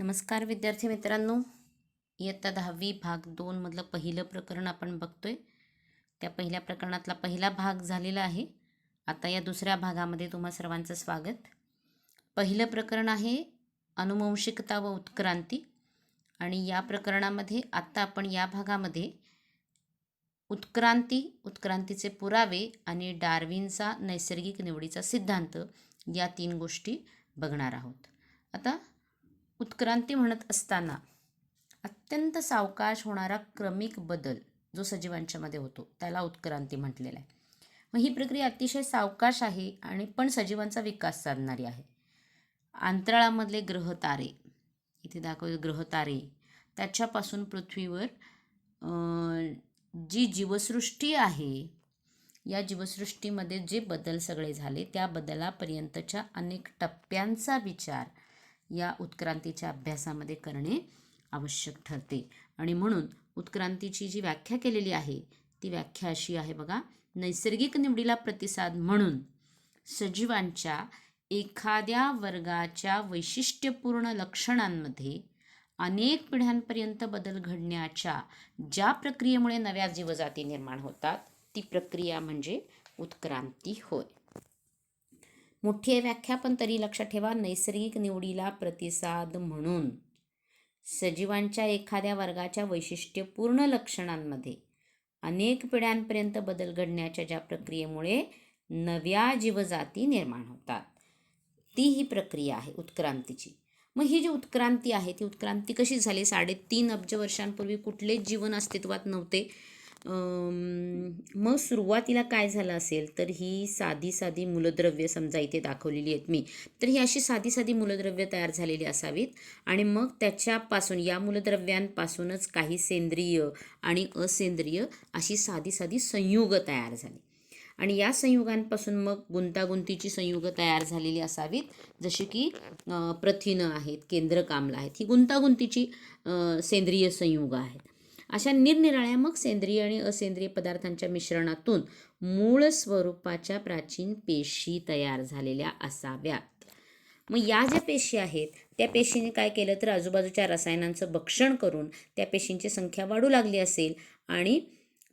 नमस्कार विद्यार्थी मित्रांनो. इयत्ता 10वी भाग 2 मधलं पहिलं प्रकरण आपण बघतोय. त्या पहिल्या प्रकरणातला पहिला भाग झालेला आहे. आता या दुसऱ्या भागामध्ये तुम्हा सर्वांचं स्वागत. पहिलं प्रकरण आहे अनुवंशिकता व उत्क्रांती. आणि या प्रकरणामध्ये आत्ता आपण या भागामध्ये उत्क्रांतीचे पुरावे आणि डार्विनचा नैसर्गिक निवडीचा सिद्धांत या 3 गोष्टी बघणार आहोत. आता उत्क्रांती म्हणत असताना अत्यंत सावकाश होणारा क्रमिक बदल जो सजीवांच्यामध्ये होतो त्याला उत्क्रांती म्हटलेलं आहे. मग ही प्रक्रिया अतिशय सावकाश आहे आणि पण सजीवांचा विकास साधणारी आहे. अंतराळामधले ग्रहतारे, इथे दाखवले ग्रहतारे, त्याच्यापासून पृथ्वीवर जी जीवसृष्टी आहे, या जीवसृष्टीमध्ये जे बदल सगळे झाले त्या बदलापर्यंतच्या अनेक टप्प्यांचा विचार या उत्क्रांतीच्या अभ्यासामध्ये करणे आवश्यक ठरते. आणि म्हणून उत्क्रांतीची जी व्याख्या केलेली आहे ती व्याख्या अशी आहे बघा. नैसर्गिक निवडीला प्रतिसाद म्हणून सजीवांच्या एखाद्या वर्गाच्या वैशिष्ट्यपूर्ण लक्षणांमध्ये अनेक पिढ्यांपर्यंत बदल घडण्याच्या ज्या प्रक्रियेमुळे नव्या जीवजाती निर्माण होतात ती प्रक्रिया म्हणजे उत्क्रांती होय. मोठी आहे व्याख्या, पण तरी लक्षात ठेवा. नैसर्गिक निवडीला प्रतिसाद म्हणून सजीवांच्या एखाद्या वर्गाच्या वैशिष्ट्यपूर्ण लक्षणांमध्ये अनेक पिढ्यांपर्यंत बदल घडण्याच्या ज्या प्रक्रियेमुळे नव्या जीवजाती निर्माण होतात ती ही प्रक्रिया आहे उत्क्रांतीची. मग ही जी उत्क्रांती आहे ती उत्क्रांती कशी झाली? 3.5 अब्ज वर्षांपूर्वी कुठलेच जीवन अस्तित्वात नव्हते. मग सुरुवातीला काय झालं असेल तर ही साधी मूलद्रव्य, समजा इथे दाखवलेली आहेत मी, तर ही अशी साधी मूलद्रव्य तयार झालेली असावीत. आणि मग त्याच्यापासून, या मूलद्रव्यांपासूनच काही सेंद्रिय आणि असेंद्रिय अशी साधी संयुग तयार झाली. आणि या संयुगांपासून मग गुंतागुंतीची संयुग तयार झालेली असावीत, जशी की प्रथिनं आहेत, केंद्रक आम्ल आहेत. ही गुंतागुंतीची सेंद्रिय संयुग आहेत. अशा निरनिराळ्या मग सेंद्रिय आणि असेंद्रिय पदार्थांच्या मिश्रणातून मूळ स्वरूपाच्या प्राचीन पेशी तयार झालेल्या असाव्यात. मग या ज्या पेशी आहेत त्या पेशीने काय केलं तर आजूबाजूच्या रसायनांचं भक्षण करून त्या पेशींची संख्या वाढू लागली असेल आणि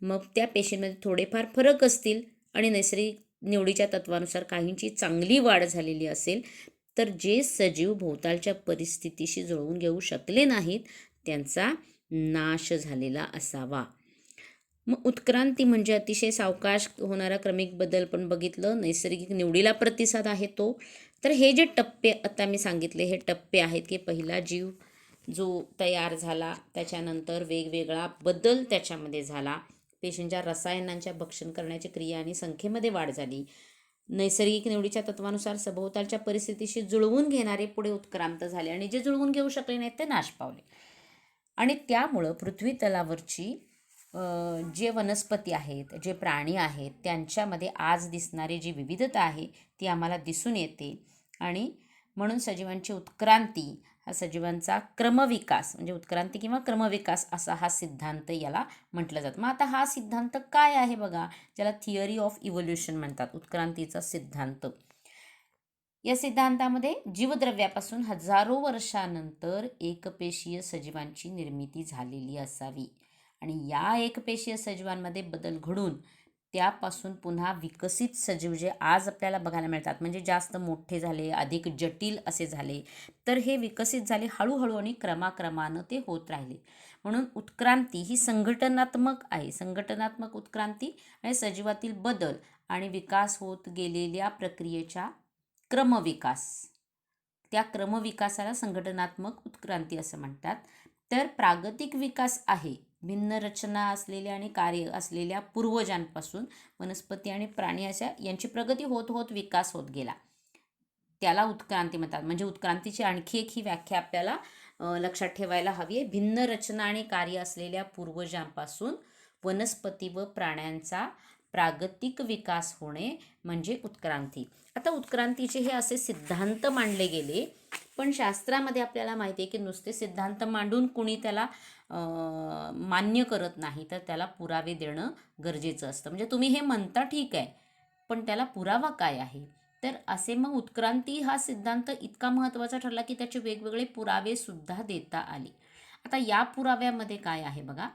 मग त्या पेशींमध्ये थोडेफार फरक असतील आणि नैसर्गिक निवडीच्या तत्वानुसार काहींची चांगली वाढ झालेली असेल तर जे सजीव भोवतालच्या परिस्थितीशी जुळवून घेऊ शकले नाहीत त्यांचा नाश झालेला असावा. मग उत्क्रांती म्हणजे अतिशय सावकाश होणारा क्रमिक बदल पण बघितलं. नैसर्गिक निवडीला प्रतिसाद आहे तो. तर हे जे टप्पे आता मी सांगितले हे टप्पे आहेत की पहिला जीव जो तयार झाला, त्याच्यानंतर वेगवेगळा बदल त्याच्यामध्ये झाला, पेशींच्या रसायनांच्या भक्षण करण्याची क्रिया आणि संख्येमध्ये वाढ झाली, नैसर्गिक निवडीच्या तत्वानुसार सभोवतालच्या परिस्थितीशी जुळवून घेणारे पुढे उत्क्रांत झाले आणि जे जुळवून घेऊ शकले नाहीत ते नाश पावले. आणि त्यामुळं पृथ्वी तलावरची जे वनस्पती आहेत, जे प्राणी आहेत, त्यांच्यामध्ये आज दिसणारी जी विविधता आहे ती आम्हाला दिसून येते. आणि म्हणून सजीवांची उत्क्रांती हा सजीवांचा क्रमविकास म्हणजे उत्क्रांती किंवा क्रमविकास असा हा सिद्धांत याला म्हटलं जातं. मग आता हा सिद्धांत काय आहे बघा, ज्याला थिअरी ऑफ इव्होल्युशन म्हणतात, उत्क्रांतीचा सिद्धांत. या सिद्धांतामध्ये जीवद्रव्यापासून हजारो वर्षानंतर एकपेशीय सजीवांची निर्मिती झालेली असावी आणि या एकपेशीय सजीवांमध्ये बदल घडून त्यापासून पुन्हा विकसित सजीव जे आज आपल्याला बघायला मिळतात, म्हणजे जास्त मोठे झाले, अधिक जटिल असे झाले, तर हे विकसित झाले हळूहळू आणि क्रमाक्रमानं ते होत राहिले. म्हणून उत्क्रांती ही संघटनात्मक आहे. संघटनात्मक उत्क्रांती आणि सजीवातील बदल आणि विकास होत गेलेल्या प्रक्रियेच्या क्रमविकास, त्या क्रमविकासाला संघटनात्मक उत्क्रांती असं म्हणतात. तर प्रागतिक विकास आहे भिन्न रचना असलेल्या आणि कार्य असलेल्या पूर्वजांपासून वनस्पती आणि प्राणी अशा यांची प्रगती होत होत विकास होत गेला, त्याला उत्क्रांती म्हणतात. म्हणजे उत्क्रांतीची आणखी एक ही व्याख्या आपल्याला लक्षात ठेवायला हवी आहे. भिन्न रचना आणि कार्य असलेल्या पूर्वजांपासून वनस्पती व प्राण्यांचा प्रागतिक विकास होणे म्हणजे उत्क्रांती. आता उत्क्रांतीचे हे असे सिद्धांत मांडले गेले, पण शास्त्रामध्ये आपल्याला माहिती आहे की नुसते सिद्धांत मांडून कुणी त्याला मान्य करत नाही, तर त्याला पुरावे देणं गरजेचं असतं. म्हणजे तुम्ही हे म्हणता ठीक आहे, पण त्याला पुरावा काय आहे तर असे मग उत्क्रांती हा सिद्धांत इतका महत्त्वाचा ठरला की त्याचे वेगवेगळे पुरावे सुद्धा देता आले. आता या पुराव्यामध्ये काय आहे बघा,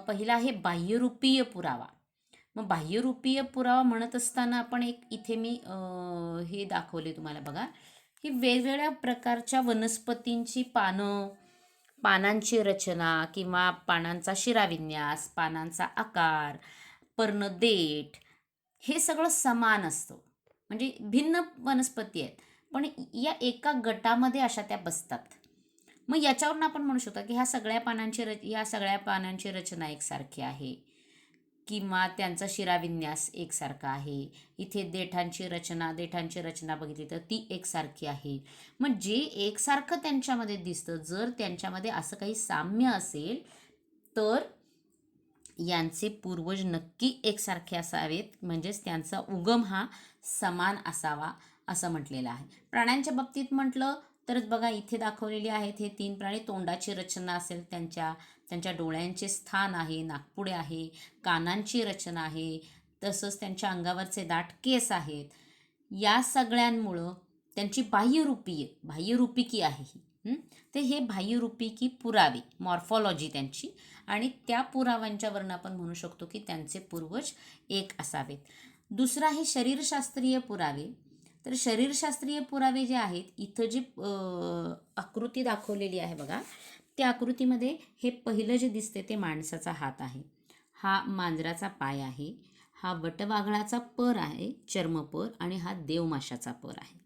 पहिला आहे बाह्यरूपीय पुरावा. मग बाह्यरूपीय पुरावा म्हणत असताना आपण एक इथे मी हे दाखवले तुम्हाला बघा, की वेगवेगळ्या प्रकारच्या वनस्पतींची पानं, पानांची रचना किंवा पानांचा शिराविन्यास, पानांचा आकार, पर्णदेठ हे सगळं समान असतं. म्हणजे भिन्न वनस्पती आहेत, पण या एका गटामध्ये अशा त्या बसतात. मग याच्यावरून आपण म्हणू शकतो की ह्या सगळ्या पानांची रचना एकसारखी आहे किंवा त्यांचा शिराविन्यास एकसारखा आहे. इथे देठांची रचना बघितली तर ती एकसारखी आहे. मग जे एकसारखं त्यांच्यामध्ये दिसतं, जर त्यांच्यामध्ये असं काही साम्य असेल तर यांचे पूर्वज नक्की एकसारखे असावेत, म्हणजेच त्यांचा उगम हा समान असावा असं म्हटलेलं आहे. प्राण्यांच्या बाबतीत म्हटलं तरच बघा इथे दाखवलेले आहेत हे 3 प्राणी. तोंडाची रचना असेल, त्यांच्या डोळ्यांचे स्थान आहे, नाकपुडे आहे, कानांची रचना आहे, तसंच त्यांच्या अंगावरचे दाट केस आहेत. या सगळ्यांमुळं त्यांची बाह्यरूपिकी आहे ही. ते हे बाह्यरूपिकी पुरावे, मॉर्फॉलॉजी त्यांची, आणि त्या पुराव्यांच्यावरून आपण म्हणू शकतो की त्यांचे पूर्वज एक असावेत. दुसरं आहे शरीरशास्त्रीय पुरावे. तर शरीरशास्त्रीय पुरावे जे आहेत, इथं जी आकृती दाखवलेली आहे बघा, त्या आकृतीमध्ये हे पहिलं जे दिसते ते माणसाचा हात आहे, हा मांजराचा पाय आहे, हा वटवाघळाचा पर आहे, चर्मपर, आणि हा देवमाशाचा पर आहे.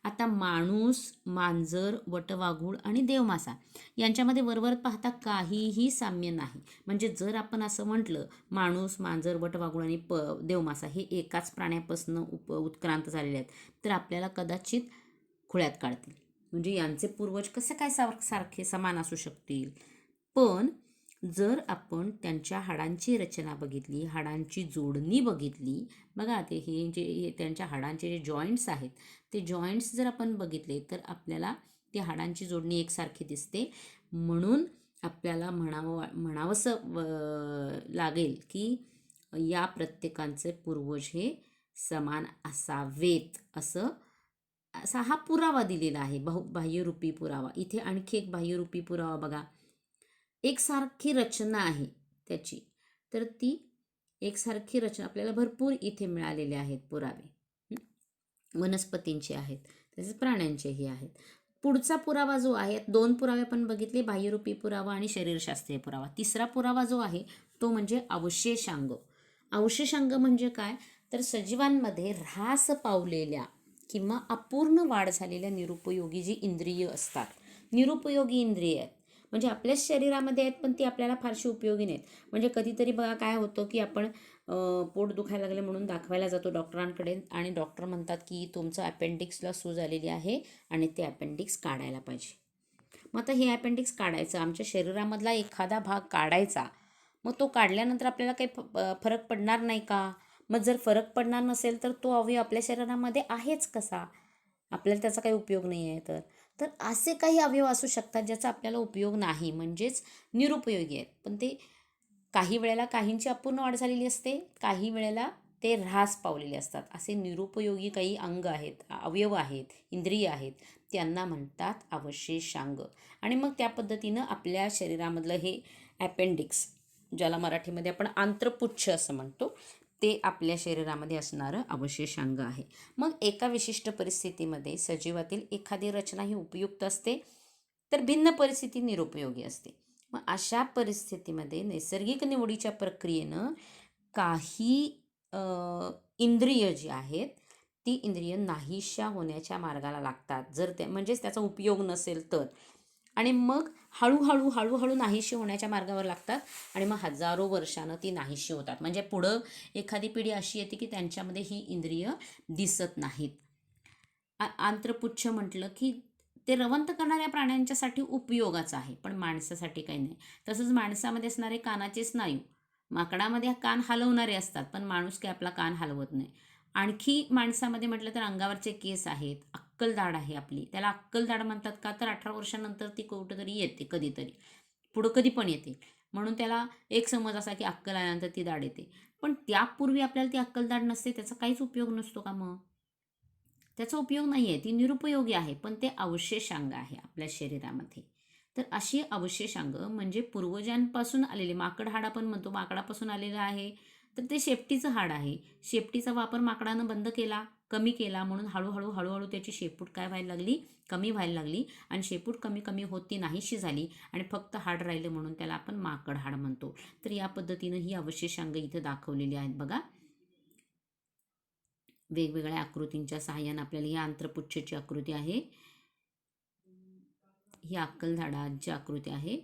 आता माणूस, मांजर, वटवाघूळ आणि देवमासा यांच्यामध्ये वरवर पाहता काहीही साम्य नाही. म्हणजे जर आपण असं म्हटलं माणूस, मांजर, वटवाघूळ आणि देवमासा हे एकाच प्राण्यापासून उत्क्रांत झालेले आहेत, तर आपल्याला कदाचित खुळ्यात काढतील. म्हणजे यांचे पूर्वज कसं काय सारखे समान असू शकतील. पण जर आपण त्यांच्या हाडांची रचना बघितली, हाडांची जोडणी बघितली बघा, हे त्यांच्या हाडांचे जे जॉईंट्स आहेत ते जॉईंट्स जर आपण बघितले तर आपल्याला ती हाडांची जोडणी एकसारखी दिसते. म्हणून आपल्याला म्हणावंसं लागेल की या प्रत्येकांचे पूर्वज हे समान असावेत, असा हा पुरावा दिलेला आहे, बाह्यरूपी पुरावा. इथे आणखी एक बाह्यरूपी पुरावा बघा, एकसारखी रचना आहे त्याची, तर ती एकसारखी रचना आपल्याला भरपूर इथे मिळालेले आहेत पुरावे. वनस्पतींचे आहेत, तसेच प्राण्यांचेही आहेत. पुढचा पुरावा जो आहे, 2 पुरावे आपण बघितले, बाह्यरूपी पुरावा आणि शरीरशास्त्रीय पुरावा. तिसरा पुरावा जो आहे तो म्हणजे अवशेषांग. अवशेषांग म्हणजे काय, तर सजीवांमध्ये ऱ्हास पावलेल्या किंवा अपूर्ण वाढ झालेल्या निरुपयोगी जी इंद्रिय असतात, निरुपयोगी इंद्रिय आहेत, म्हणजे आपल्याच शरीरामध्ये आहेत पण ती आपल्याला फारशी उपयोगी नाहीत. म्हणजे कधीतरी बघा काय होतं की आपण पोट दुखायला लागले म्हणून दाखवायला जातो डॉक्टरांकडे, आणि डॉक्टर म्हणतात की तुमचं अपेंडिक्सला सूज आलेली आहे आणि ते अपेंडिक्स काढायला पाहिजे. मग आता हे अपेंडिक्स काढायचं, आमच्या शरीरामधला एखादा भाग काढायचा, मग तो काढल्यानंतर आपल्याला काही फरक पडणार नाही का? मग जर फरक पडणार नसेल तर तो अवयव आपल्या शरीरामध्ये आहेच कसा, आपल्याला त्याचा काही उपयोग नाही आहे. तर असे काही अवयव असू शकतात ज्याचा आपल्याला उपयोग नाही, म्हणजेच निरुपयोगी आहेत. पण ते काही वेळेला काहींची अपूर्ण वाढ झालेली असते, काही वेळेला ते ऱ्हास पावलेले असतात. असे निरुपयोगी काही अंग आहेत, अवयव आहेत, इंद्रिय आहेत, त्यांना म्हणतात अवशेषांग. आणि मग त्या पद्धतीनं आपल्या शरीरामधलं हे अपेंडिक्स, ज्याला मराठीमध्ये आपण आंत्रपुच्छ असं म्हणतो, ते आपल्या शरीरामध्ये असणारं अवशेषांग आहे. मग एका विशिष्ट परिस्थितीमध्ये सजीवातील एखादी रचना ही उपयुक्त असते, तर भिन्न परिस्थिती निरुपयोगी असते. मग अशा परिस्थितीमध्ये नैसर्गिक निवडीच्या प्रक्रियेनं काही इंद्रिय जी आहेत ती इंद्रिय नाहीशा होण्याच्या मार्गाला लागतात, जर म्हणजेच त्याचा उपयोग नसेल तर. आणि मग हळूहळू नाहीशी होण्याच्या मार्गावर लागतात, आणि मग हजारो वर्षानं ती नाहीशी होतात. म्हणजे पुढं एखादी पिढी अशी येते की त्यांच्यामध्ये ही इंद्रिय दिसत नाहीत. आंत्रपुच्छ म्हटलं की ते रवंथ करणाऱ्या प्राण्यांच्यासाठी उपयोगाचं आहे, पण माणसासाठी काही नाही. तसंच माणसामध्ये असणारे कानाचे स्नायू, माकडामध्ये कान हलवणारे असतात पण माणूस काही आपला कान हलवत नाही. आणखी माणसामध्ये म्हटलं तर अंगावरचे केस आहेत, अक्कलदाढ आहे आपली, त्याला अक्कलदाढ म्हणतात का, तर 18 वर्षानंतर ती कुठंतरी येते, कधीतरी पुढं कधी पण येते, म्हणून त्याला एक समज असा की अक्कल आल्यानंतर ती दाढ येते. पण त्यापूर्वी आपल्याला ती अक्कलदाढ नसते, त्याचा काहीच उपयोग नसतो का मग? त्याचा उपयोग नाही आहे, ती निरुपयोगी आहे, पण ते अवशेषांग आहे आपल्या शरीरामध्ये. तर अशी अवशेषांग म्हणजे पूर्वजांपासून आलेले, माकड हाड आपण म्हणतो माकडापासून आलेलं आहे, तर ते शेपटीचं हाड आहे. शेपटीचा वापर माकडानं बंद केला, कमी केला, म्हणून हळूहळू त्याची शेपूट काय व्हायला लागली, कमी व्हायला लागली, आणि शेपूट कमी कमी होत ती नाहीशी झाली आणि फक्त हाड राहिलं, म्हणून त्याला आपण माकड हाड म्हणतो. तर या पद्धतीनं ही अवशेषांग इथं दाखवलेली आहेत बघा. वेगवेगळ्या आकृतींच्या सहाय्याने आपल्याला ही आंत्रपुच्छची आकृती आहे, ही अक्कल झाडाची आकृती आहे.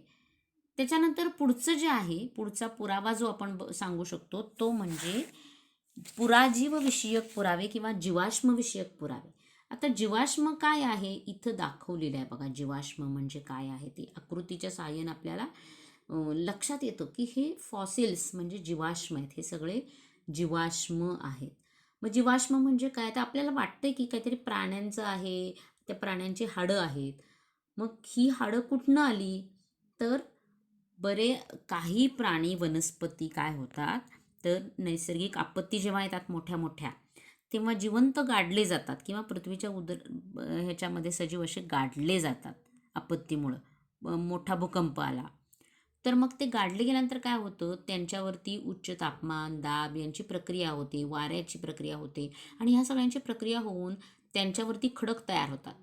त्याच्यानंतर पुढचं जे आहे, पुढचा पुरावा जो आपण सांगू शकतो तो म्हणजे पुराजीव विषयक पुरावे किंवा जीवाश्म विषयक पुरावे. आता जीवाश्म काय आहे इथं दाखवलेलं आहे बघा. जीवाश्म म्हणजे काय आहे ते आकृतीच्या सहाय्याने आपल्याला लक्षात येतं की हे फॉसिल्स म्हणजे जीवाश्म आहेत, हे सगळे जीवाश्म आहेत. मग जीवाश्म म्हणजे काय, तर आपल्याला वाटतंय की काहीतरी प्राण्यांचं आहे, त्या प्राण्यांची हाडं आहेत. मग ही हाडं कुठनं आली, तर काही प्राणी वनस्पती काय होतात, तर नैसर्गिक आपत्ती जेव्हा येतात मोठ्या मोठ्या, तेव्हा जिवंत गाडले जातात किंवा पृथ्वीच्या ह्याच्यामध्ये सजीव असे गाडले जातात आपत्तीमुळं. मोठा भूकंप आला तर मग ते गाडले गेल्यानंतर काय होतं, त्यांच्यावरती उच्च तापमान, दाब यांची प्रक्रिया होते, वाऱ्याची प्रक्रिया होते, आणि ह्या सगळ्यांची प्रक्रिया होऊन त्यांच्यावरती खडक तयार होतात.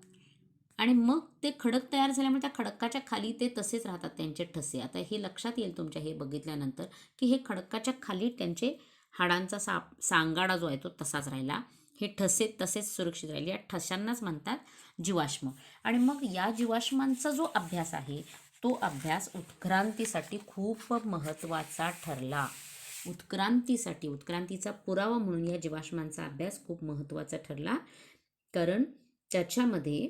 आणि मग ते खडक तयार झाल्यामुळे त्या खडकाच्या खाली ते तसेच राहतात त्यांचे ठसे. आता हे लक्षात येईल तुमच्या हे बघितल्यानंतर की हे खडकाच्या खाली त्यांचे हाडांचा सांगाडा जो आहे तो तसाच राहिला, हे ठसे तसेच सुरक्षित राहिले. या ठशांनाच म्हणतात जीवाश्म. आणि मग या जीवाश्मांचा जो अभ्यास आहे तो अभ्यास उत्क्रांतीसाठी खूप महत्त्वाचा ठरला. उत्क्रांतीचा पुरावा म्हणून या जीवाश्मांचा अभ्यास खूप महत्त्वाचा ठरला, कारण त्याच्यामध्ये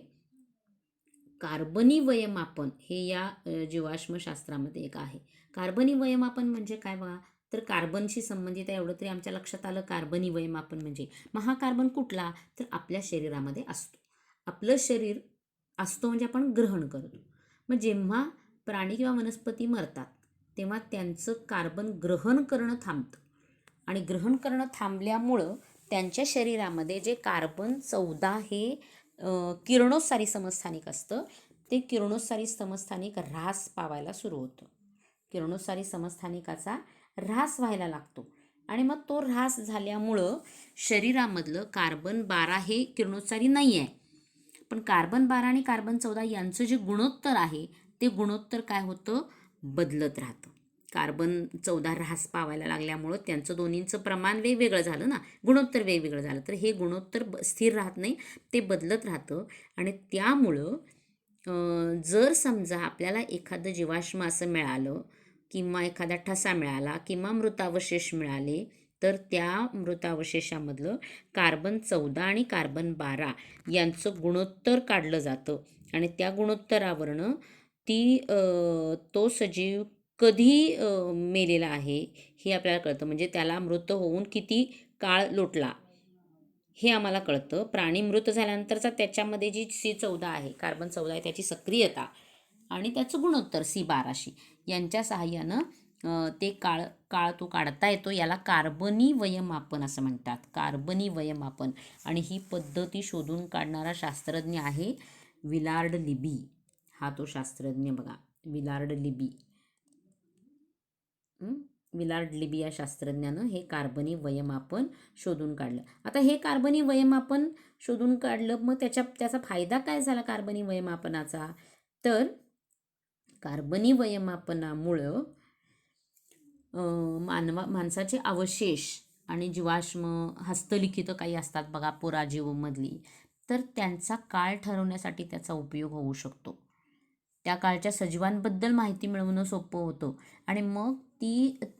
कार्बनी वयमापन हे या जीवाश्मशास्त्रामध्ये एक आहे. कार्बनी वयमापन म्हणजे काय बघा, तर कार्बनशी संबंधित आहे एवढं तरी आमच्या लक्षात आलं. कार्बनी वयमापन म्हणजे मग हा कार्बन कुठला, तर आपल्या शरीरामध्ये असतो. आपलं शरीर असतो म्हणजे आपण ग्रहण करतो. मग जेव्हा प्राणी किंवा वनस्पती मरतात तेव्हा त्यांचं कार्बन ग्रहण करणं थांबतं, आणि ग्रहण करणं थांबल्यामुळं त्यांच्या शरीरामध्ये जे कार्बन-14 हे किरणोत्सारी समस्थानिक असतं, ते किरणोत्सारी समस्थानिक ऱ्हास पावायला सुरू होतं. किरणोत्सारी समस्थानिकाचा ऱ्हास व्हायला लागतो, आणि मग तो ऱ्हास झाल्यामुळं शरीरामधलं कार्बन-12 हे किरणोत्सारी नाही आहे, पण कार्बन-12 आणि कार्बन-14 यांचं जे गुणोत्तर आहे ते गुणोत्तर काय होतं, बदलत राहतं. कार्बन-14 ऱ्हास पावायला लागल्यामुळं त्यांचं दोन्हींचं प्रमाण वेगवेगळं झालं ना, गुणोत्तर वेगवेगळं झालं, तर हे गुणोत्तर स्थिर राहत नाही, ते बदलत राहतं. आणि त्यामुळं जर समजा आपल्याला एखादं जीवाश्म असं मिळालं किंवा एखादा ठसा मिळाला किंवा मृतावशेष मिळाले, तर त्या मृतावशेषामधलं कार्बन-14 आणि कार्बन-12 यांचं गुणोत्तर काढलं जातं, आणि त्या गुणोत्तरावरनं तो सजीव कधी मेलेला आहे हे आपल्याला कळतं. म्हणजे त्याला मृत होऊन किती काळ लोटला हे आम्हाला कळतं. प्राणी मृत झाल्यानंतरचा त्याच्यामध्ये जी C14 आहे, कार्बन-14 आहे, त्याची सक्रियता आणि त्याचं गुणोत्तर C12 यांच्या सहाय्यानं ते काळ तो काढता येतो. याला कार्बनी वयमापन असं म्हणतात, कार्बनी वयमापन. आणि ही पद्धती शोधून काढणारा शास्त्रज्ञ आहे विलार्ड लिबी. हा तो शास्त्रज्ञ बघा, विलार्ड लिबी. विलार्ड लिबी या शास्त्रज्ञानं हे कार्बनी वयमापन शोधून काढलं. आता हे कार्बनी वयमापन शोधून काढलं, मग त्याचा फायदा काय झाला कार्बनी वयमापनाचा, तर कार्बनी वयमापनामुळं माणसाचे अवशेष आणि जीवाश्म, हस्तलिखित काही असतात बघा पुराजीवमधली, तर त्यांचा काळ ठरवण्यासाठी त्याचा उपयोग होऊ शकतो. त्या काळच्या सजीवांबद्दल माहिती मिळवणं सोपं होतं, आणि मग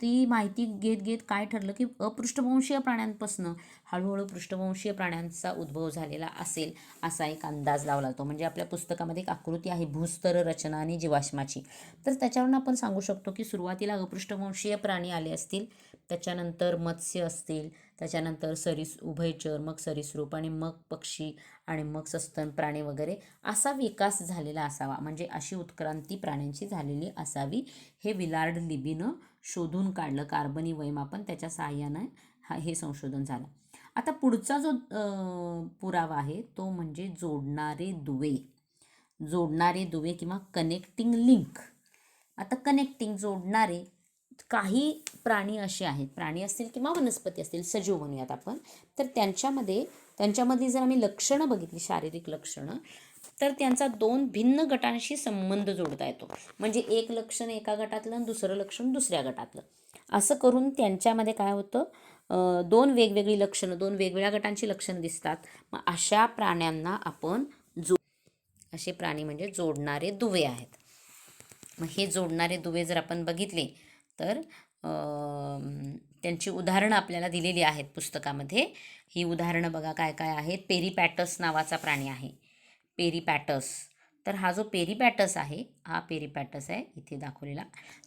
ती माहिती घेत घेत काय ठरलं की अपृष्ठवंशीय प्राण्यांपासून हळूहळू पृष्ठवंशीय प्राण्यांचा उद्भव झालेला असेल असा एक अंदाज लावला जातो. म्हणजे आपल्या पुस्तकामध्ये एक आकृती आहे भूस्तर रचना आणि जीवाश्माची, तर त्याच्यावरून आपण सांगू शकतो की सुरुवातीला अपृष्ठवंशीय प्राणी आले असतील, त्याच्यानंतर मत्स्य असतील, त्याच्यानंतर उभयचर, मग सरीसृप, आणि मग पक्षी, आणि मग सस्तन प्राणी वगैरे असा विकास झालेला असावा. म्हणजे अशी उत्क्रांती प्राण्यांची झालेली असावी, हे विलार्ड लिबीनं शोधून काढलं. कार्बनी वयमापन त्याच्या सहाय्यानं हे संशोधन झालं. आता पुढचा जो पुरावा आहे तो म्हणजे जोडणारे दुवे. जोडणारे दुवे किंवा कनेक्टिंग लिंक. आता कनेक्टिंग जोडणारे काही प्राणी असे आहेत, प्राणी असतील किंवा वनस्पती असतील, सजीव म्हणूयात आपण, तर त्यांच्यामधली जर आम्ही लक्षणं बघितली, शारीरिक लक्षणं, तर त्यांचा दोन भिन्न गटांशी संबंध जोडता येतो. म्हणजे एक लक्षण एका गटातलं आणि दुसरं लक्षण दुसऱ्या गटातलं, असं करून त्यांच्यामध्ये काय होतं, दोन वेगवेगळी लक्षणं, दोन वेगवेगळ्या गटांची लक्षणं दिसतात. मग अशा प्राण्यांना आपण असे प्राणी म्हणजे जोडणारे दुवे आहेत. मग हे जोडणारे दुवे जर आपण बघितले तर त्यांची उदाहरणं आपल्याला दिलेली आहेत पुस्तकामध्ये. ही उदाहरणं बघा काय काय आहेत. पेरिपॅटस नावाचा प्राणी आहे, पेरिपॅटस. तर हा जो पेरिपॅटस आहे, हा पेरिपॅटस आहे इथे दाखवलेला.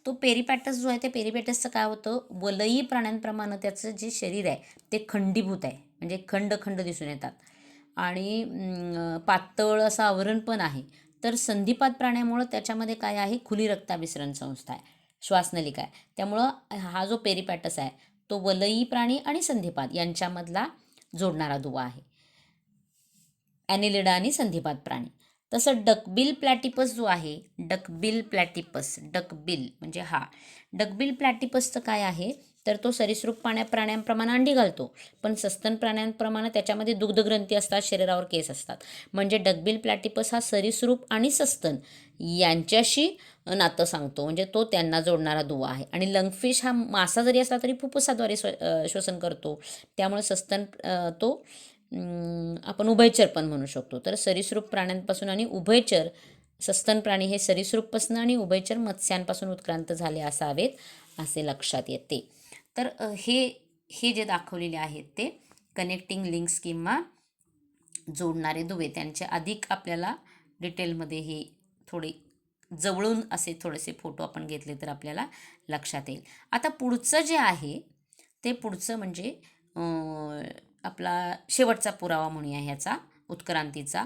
तो पेरिपॅटस जो आहे, त्या पेरिपॅटसचं काय होतं, वलयी प्राण्यांप्रमाणे त्याचं जे शरीर आहे ते खंडीभूत आहे, म्हणजे खंड खंड दिसून येतात आणि पातळ असं आवरण पण आहे. तर संधिपात प्राण्यामुळं त्याच्यामध्ये काय आहे, खुली रक्ताभिसरण संस्था आहे, श्वासनलिका आहे. त्यामुळं हा जो पेरिपॅटस आहे तो वलयी प्राणी आणि संधिपात यांच्यामधला जोडणारा दुवा आहे, ॲनिलिडा आणि संधिपात प्राणी. तसं डकबिल प्लॅटिपस जो आहे, डकबिल प्लॅटिपस, डकबिल म्हणजे हा डकबिल प्लॅटिपसचं काय आहे, तर तो सरीसृप प्राण्यांप्रमाणे अंडी घालतो, पण सस्तन प्राण्यांप्रमाणे त्याच्यामध्ये दुग्धग्रंथी असतात, शरीरावर केस असतात. म्हणजे डकबिल प्लॅटिपस हा सरीसृप आणि सस्तन यांच्याशी नातं सांगतो, म्हणजे तो त्यांना जोडणारा दुवा आहे. आणि लंगफिश हा मासा जरी असला तरी फुफ्फुसाद्वारे श्वसन करतो, त्यामुळे सस्तन तो आपण उभयचर पण म्हणू शकतो. तर सरीसृप प्राण्यांपासून आणि उभयचर सस्तन प्राणी हे सरीसृपपासून आणि उभयचर मत्स्यांपासून उत्क्रांत झाले असावेत असे लक्षात येते. तर हे जे दाखवलेले आहेत ते कनेक्टिंग लिंक्स किंवा जोडणारे दुवे, त्यांचे अधिक आपल्याला डिटेलमध्ये हे थोडे जवळून असे थोडेसे फोटो आपण घेतले तर आपल्याला लक्षात येईल. आता पुढचं जे आहे ते पुढचं म्हणजे आपला शेवटचा पुरावा म्हणूया ह्याचा उत्क्रांतीचा,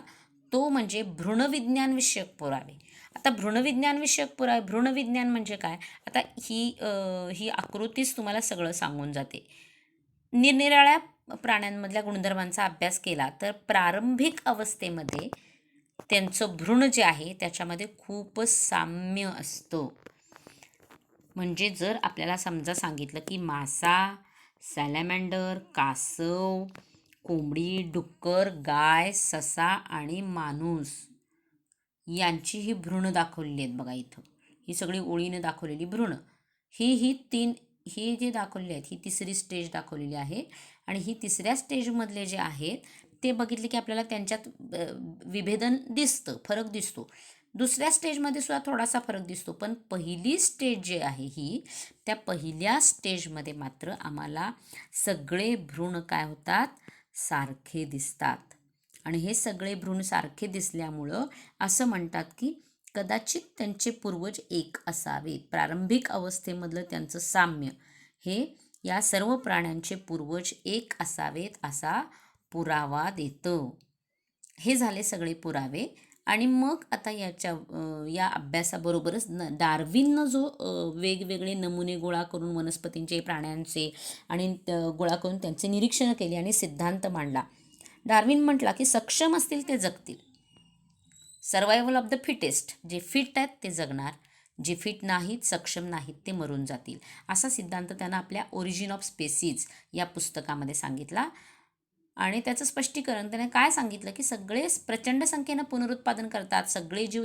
तो म्हणजे भ्रूणविज्ञानविषयक पुरावे. आता भ्रूणविज्ञानविषयक पुरावे, भ्रूणविज्ञान म्हणजे काय, आता ही आकृतीच तुम्हाला सगळं सांगून जाते. निरनिराळ्या प्राण्यांमधल्या गुणधर्मांचा अभ्यास केला तर प्रारंभिक अवस्थेमध्ये त्यांचं भ्रूण जे आहे त्याच्यामध्ये खूपच साम्य असतं. म्हणजे जर आपल्याला समजा सांगितलं की मासा, सॅलॅमँडर, कासव, कोंबडी, डुक्कर, गाय, ससा आणि माणूस यांची ही भ्रूण दाखवलेली आहेत बघा इथं, ही सगळी ओळीनं दाखवलेली भ्रूण, ही जे दाखवलेली आहेत ही तिसरी स्टेज दाखवलेली आहे. आणि ही तिसऱ्या स्टेजमधले जे आहेत ते बघितले की आपल्याला त्यांच्यात विभेदन दिसतं, फरक दिसतो. दुसऱ्या स्टेजमध्ये सुद्धा थोडासा फरक दिसतो, पण पहिली स्टेज जी आहे त्या पहिल्या स्टेजमध्ये मात्र आम्हाला सगळे भ्रूण काय होतात, सारखे दिसतात. आणि हे सगळे भ्रूण सारखे दिसल्यामुळं असं म्हणतात की कदाचित त्यांचे पूर्वज एक असावेत. प्रारंभिक अवस्थेमधलं त्यांचं साम्य हे या सर्व प्राण्यांचे पूर्वज एक असावेत असा पुरावा देतं. हे झाले सगळे पुरावे. आणि मग आता या अभ्यासाबरोबरच डार्विननं जो वेगवेगळे नमुने गोळा करून वनस्पतींचे, प्राण्यांचे आणि गोळा करून त्यांचे निरीक्षणं केली आणि सिद्धांत मांडला. डार्विन म्हटला की सक्षम असतील ते जगतील, सर्वायवल ऑफ द फिटेस्ट, जे फिट आहेत ते जगणार, जे फिट नाहीत, सक्षम नाहीत ते मरून जातील, असा सिद्धांत त्यानं आपल्या ओरिजिन ऑफ स्पेसीज या पुस्तकामध्ये सांगितला. आणि त्याचं स्पष्टीकरण त्याने काय सांगितलं की सगळे प्रचंड संख्येनं पुनरुत्पादन करतात, सगळे जीव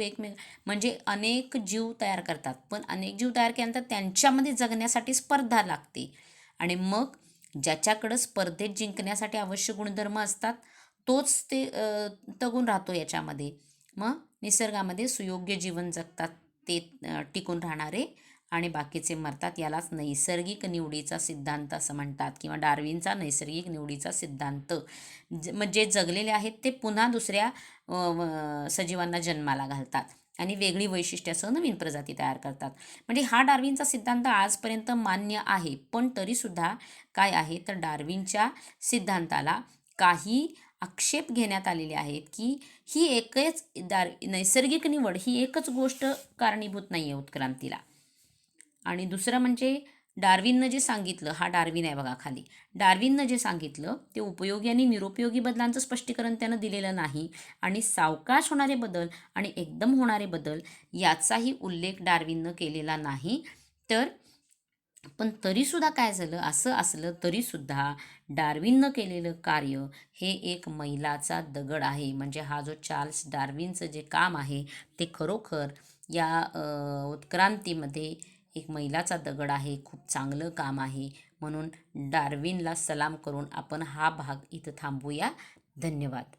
म्हणजे अनेक जीव तयार करतात, पण अनेक जीव तयार केल्यानंतर त्यांच्यामध्ये जगण्यासाठी स्पर्धा लागते. आणि मग ज्याच्याकडं स्पर्धेत जिंकण्यासाठी आवश्यक गुणधर्म असतात तोच ते तगून राहतो याच्यामध्ये. मग निसर्गामध्ये सुयोग्य जीवन जगतात ते टिकून राहणारे आणि बाकीचे मरतात. यालाच नैसर्गिक निवडीचा सिद्धांत असं म्हणतात किंवा डार्विनचा नैसर्गिक निवडीचा सिद्धांत. म्हणजे जगलेले आहेत ते पुन्हा दुसऱ्या सजीवांना जन्माला घालतात आणि वेगळी वैशिष्ट्यासह नवीन प्रजाती तयार करतात. म्हणजे हा डार्विनचा सिद्धांत आजपर्यंत मान्य आहे, पण तरीसुद्धा काय आहे तर डार्विनच्या सिद्धांताला काही आक्षेप घेण्यात आलेले आहेत की ही एकच नैसर्गिक निवड ही एकच गोष्ट कारणीभूत नाही आहे उत्क्रांतीला. आणि दुसरं म्हणजे डार्विननं जे सांगितलं, हा डार्विन आहे बघा खाली. डार्विननं जे सांगितलं ते उपयोगी आणि निरुपयोगी बदलांचं स्पष्टीकरण त्यानं दिलेलं नाही आणि सावकाश होणारे बदल आणि एकदम होणारे बदल याचाही उल्लेख डार्विननं केलेला नाही. तर पण तरीसुद्धा काय झालं, असं असलं तरीसुद्धा डार्विननं केलेलं कार्य हे एक मैलाचा दगड आहे. म्हणजे हा जो चार्ल्स डार्विनचं जे काम आहे ते खरोखर या उत्क्रांतीमध्ये एक मैलाचा दगड आहे. खूप चांगलं काम आहे. म्हणून डार्विनला सलाम करून आपण हा भाग इथं थांबवूया. धन्यवाद.